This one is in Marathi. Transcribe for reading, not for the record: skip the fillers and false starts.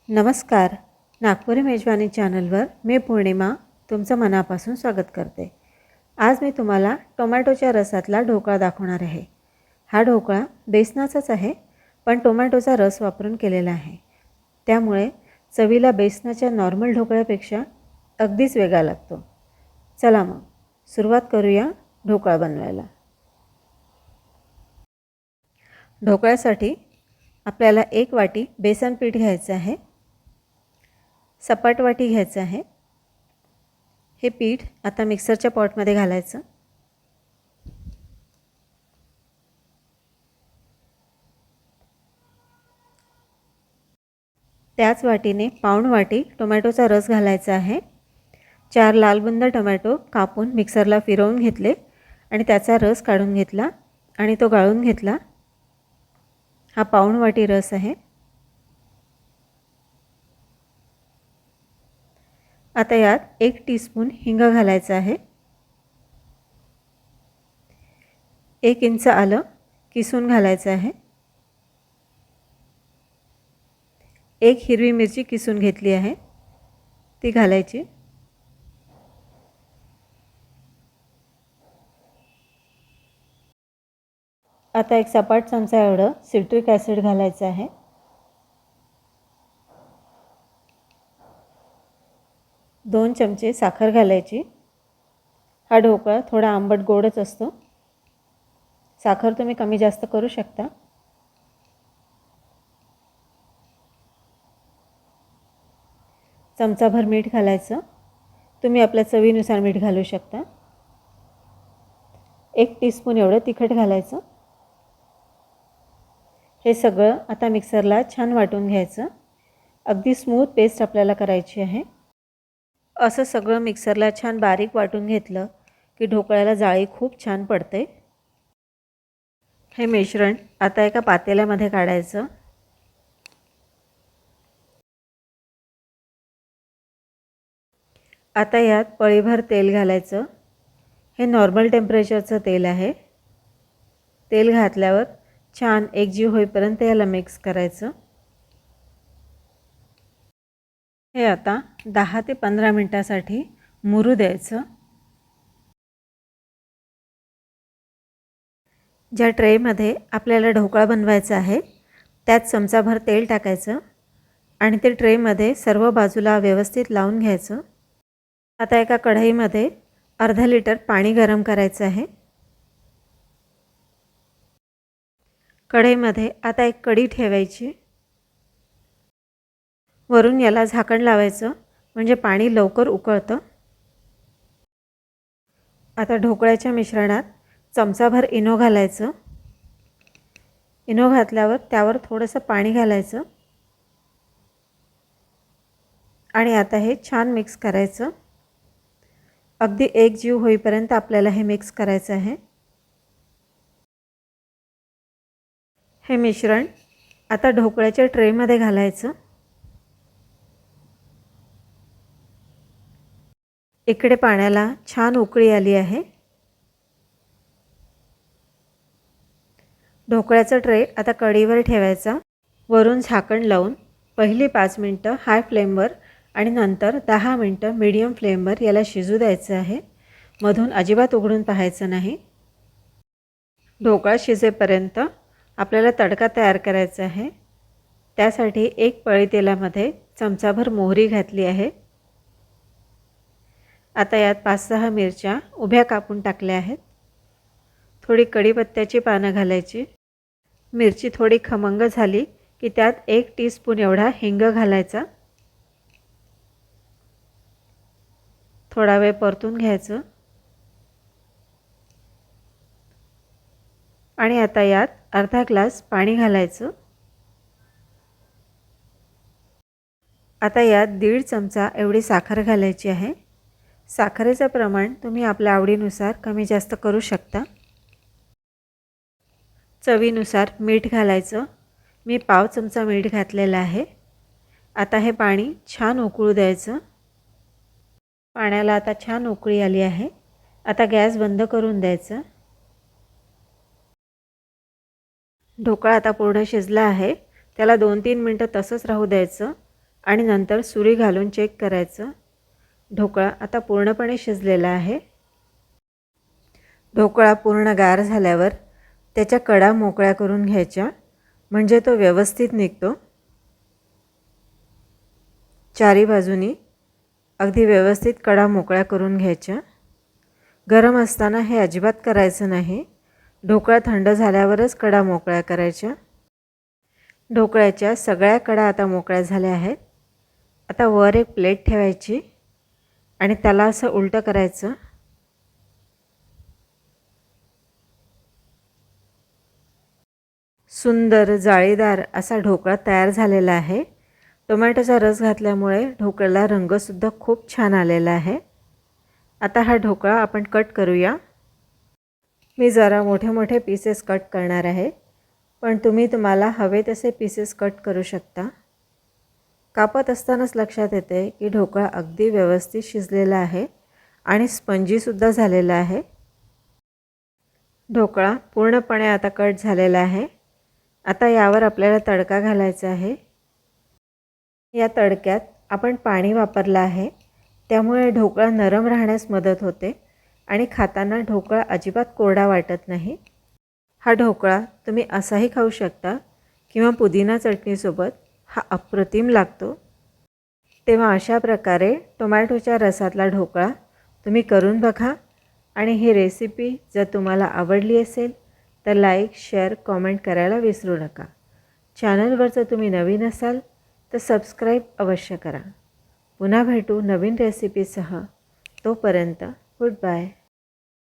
नमस्कार. नागपुरी मेजवानी चॅनलवर मी पौर्णिमा तुमचं मनापासून स्वागत करते. आज मी तुम्हाला टोमॅटोच्या रसातला ढोकळा दाखवणार आहे. हा ढोकळा बेसनाचाच आहे, पण टोमॅटोचा रस वापरून केलेला आहे. त्यामुळे चवीला बेसनाच्या नॉर्मल ढोकळ्यापेक्षा अगदीच वेगळा लागतो. चला मग सुरुवात करूया ढोकळा बनवायला. ढोकळ्यासाठी आपल्याला 1 वाटी बेसन पीठ घ्यायचं आहे. सपाट वाटी घ्यायचं आहे. हे पीठ आता मिक्सरच्या पॉटमध्ये घालायचं. त्याच वाटीने पाऊण वाटी टोमॅटोचा रस घालायचा आहे. 4 लाल बुंद टोमॅटो कापून मिक्सरला फिरवून घेतले आणि त्याचा रस काढून घेतला आणि तो गाळून घेतला. हा पाऊण वाटी रस आहे. आता यात 1 टीस्पून हिंग घालायचं आहे. 1 इंच आलं किसून घालायचं आहे. 1 हिरवी मिरची किसून घेतली आहे, ती घालायची. आता 1 सपाट चमचा एवढं सिट्रिक ॲसिड घालायचं आहे. 2 चमचे साखर घालायची. हा ढोकळा थोडा आंबट गोडच असतो. साखर तुम्ही कमी जास्त करू शकता. चमचाभर मीठ घालायचं. तुम्ही आपल्या चवीनुसार मीठ घालू शकता. 1 टीस्पून एवढं तिखट घालायचं. हे सगळं आता मिक्सरला छान वाटून घ्यायचं. अगदी स्मूथ पेस्ट आपल्याला करायची आहे. असं सगळं मिक्सरला छान बारीक वाटून घेतलं की ढोकळ्याला जाळी खूप छान पडते. हे मिश्रण आता एका पातेल्यामध्ये काढायचं. आता यात पळीभर तेल घालायचं. हे नॉर्मल टेम्परेचरचं तेल आहे. तेल घातल्यावर छान एकजीव होईपर्यंत याला मिक्स करायचं. हे आता 10 ते 15 मिनिटासाठी मुरू द्यायचं. ज्या ट्रेमध्ये आपल्याला ढोकळा बनवायचा आहे त्यात चमचाभर तेल टाकायचं आणि ते ट्रेमध्ये सर्व बाजूला व्यवस्थित लावून घ्यायचं. आता एका कढईमध्ये अर्धा लिटर पाणी गरम करायचं आहे. कढईमध्ये आता एक कढई ठेवायची. वरून याला झाकण लावायचं म्हणजे पाणी लवकर उकळतं. आता ढोकळ्याच्या मिश्रणात चमचाभर इनो घालायचं. इनो घातल्यावर त्यावर थोडंसं पाणी घालायचं आणि आता हे छान मिक्स करायचं. अगदी एकजीव होईपर्यंत आपल्याला हे मिक्स करायचं आहे. हे मिश्रण आता ढोकळ्याच्या ट्रेमध्ये घालायचं. इकडे पाण्याला छान उकळी आली आहे. ढोकळ्याचा ट्रे आता कढईवर ठेवायचा. वरून झाकण लावून पहिली 5 मिनटं हाय फ्लेमवर आणि नंतर 10 मिनटं मीडियम फ्लेमवर याला शिजू द्यायचं आहे. मधून अजिबात उघडून पाहायचं नाही. ढोकळा शिजेपर्यंत आपल्याला तडका तयार करायचा आहे. त्यासाठी 1 पळी तेलामध्ये चमचाभर मोहरी घातली आहे. आता यात 5-6 मिरच्या उभ्या कापून टाकल्या आहेत. थोडी कढीपत्त्याची पानं घालायची. मिरची थोडी खमंग झाली की त्यात 1 टीस्पून एवढा हिंग घालायचा. थोडा वेळ परतून घ्यायचं आणि आता यात अर्धा ग्लास पाणी घालायचं. आता यात 1.5 चमचा एवढी साखर घालायची आहे. साखरेचं प्रमाण तुम्ही आपल्या आवडीनुसार कमी जास्त करू शकता. चवीनुसार मीठ घालायचं. मी पाव चमचा मीठ घातलेलं आहे. आता हे पाणी छान उकळू द्यायचं. पाण्याला आता छान उकळी आली आहे. आता गॅस बंद करून द्यायचा. ढोकळा आता पूर्ण शिजला आहे. त्याला 2-3 मिनटं तसंच राहू द्यायचं आणि नंतर सुरी घालून चेक करायचं. ढोकळा आता पूर्णपणे शिजलेला आहे. ढोकळा पूर्ण गार झाल्यावर त्याच्या कडा मोकळ्या करून घ्यायच्या, म्हणजे तो व्यवस्थित निघतो. चारी बाजूनी अगदी व्यवस्थित कडा मोकळ्या करून घ्यायच्या. गरम असताना हे अजिबात करायचं नाही. ढोकळा थंड झाल्यावरच कडा मोकळ्या करायच्या. ढोकळ्याच्या सगळ्या कडा आता मोकळ्या झाल्या आहेत. आता वर एक प्लेट ठेवायची आणि त्याला असं उलटं करायचं. सुंदर जाळीदार असा ढोकळा तयार झालेला आहे. टोमॅटोचा रस घातल्यामुळे ढोकळ्याला रंगसुद्धा खूप छान आलेला आहे. आता हा ढोकळा आपण कट करूया. मी जरा मोठे मोठे पीसेस कट करणार आहे, पण तुम्हाला हवे तसे पीसेस कट करू शकता. कापत असतानाच लक्षात येते की ढोकळा अगदी व्यवस्थित शिजलेला आहे आणि स्पंजीसुद्धा झालेला आहे. ढोकळा पूर्णपणे आता कट झालेला आहे. आता यावर आपल्याला तडका घालायचा आहे. या तडक्यात आपण पाणी वापरलं आहे, त्यामुळे ढोकळा नरम राहण्यास मदत होते आणि खाताना ढोकळा अजिबात कोरडा वाटत नाही. हा ढोकळा तुम्ही असाही खाऊ शकता किंवा पुदिना चटणीसोबत. हा अप्रतिम लागतो. तेव्हा अशा प्रकारे टोमॅटोच्या रसातला ढोकळा तुम्ही करून बघा आणि ही रेसिपी जर तुम्हाला आवडली असेल तर लाईक, शेअर, कॉमेंट करायला विसरू नका. चॅनलवर जर तुम्ही नवीन असाल तर सबस्क्राईब अवश्य करा. पुन्हा भेटू नवीन रेसिपीसह. तोपर्यंत गुड बाय.